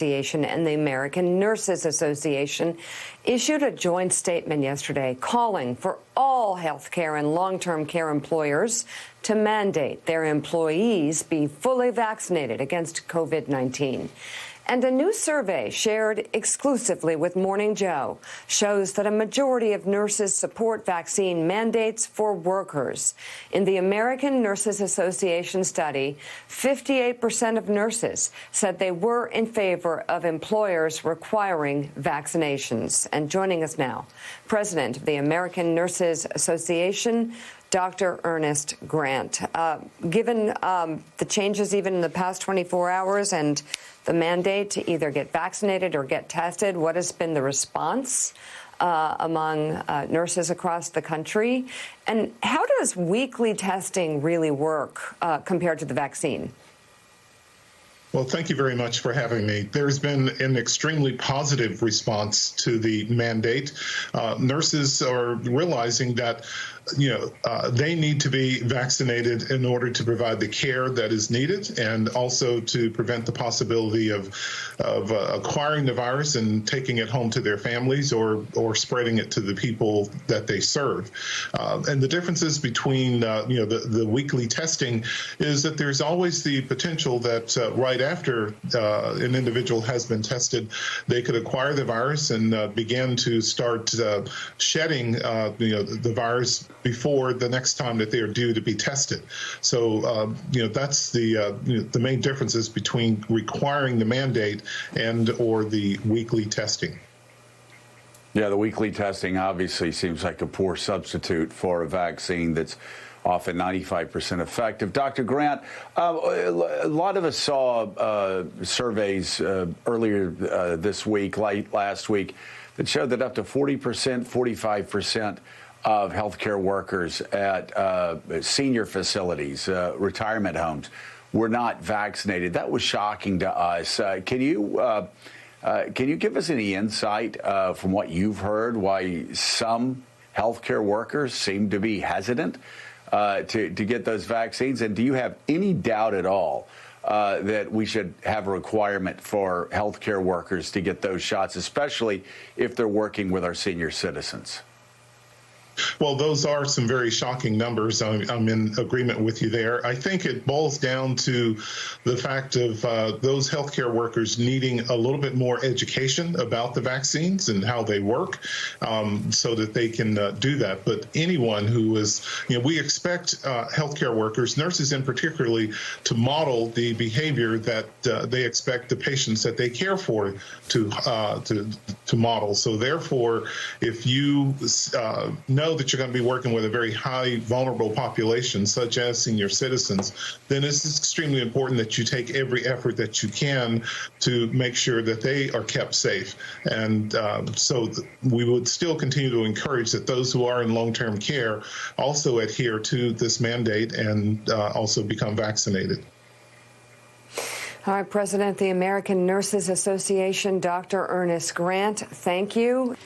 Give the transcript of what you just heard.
And the American Nurses Association issued a joint statement yesterday calling for all healthcare and long-term care employers to mandate their employees be fully vaccinated against COVID-19. And a new survey shared exclusively with Morning Joe shows that a majority of nurses support vaccine mandates for workers. In the American Nurses Association study, 58% of nurses said they were in favor of employers requiring vaccinations. And joining us now, President of the American Nurses Association, Dr. Ernest Grant. Given the changes even in the past 24 hours and the mandate to either get vaccinated or get tested, what has been the response among nurses across the country? And how does weekly testing really work compared to the vaccine? Well, thank you very much for having me. There's been an extremely positive response to the mandate. Nurses are realizing that, they need to be vaccinated in order to provide the care that is needed and also to prevent the possibility of acquiring the virus and taking it home to their families or spreading it to the people that they serve. And the differences between, the weekly testing is that there's always the potential that right after an individual has been tested, they could acquire the virus and begin to start shedding, the virus before the next time that they are due to be tested. So, that's the main differences between requiring the mandate and or the weekly testing. Yeah, the weekly testing obviously seems like a poor substitute for a vaccine that's often 95% effective. Dr. Grant, a lot of us saw surveys earlier this week, late last week, that showed that up to 40%, 45% of healthcare workers at senior facilities, retirement homes, were not vaccinated. That was shocking to us. Can you give us any insight from what you've heard why some healthcare workers seem to be hesitant to get those vaccines? And do you have any doubt at all that we should have a requirement for healthcare workers to get those shots, especially if they're working with our senior citizens? Well, those are some very shocking numbers. I'm in agreement with you there. I think it boils down to the fact of those healthcare workers needing a little bit more education about the vaccines and how they work so that they can do that. But anyone who is, we expect healthcare workers, nurses in particularly, to model the behavior that they expect the patients that they care for to model. So therefore, if you know that you're going to be working with a very high vulnerable population, such as senior citizens, then it's extremely important that you take every effort that you can to make sure that they are kept safe. And so we would still continue to encourage that those who are in long-term care also adhere to this mandate and also become vaccinated. All right, President of the American Nurses Association, Dr. Ernest Grant, thank you.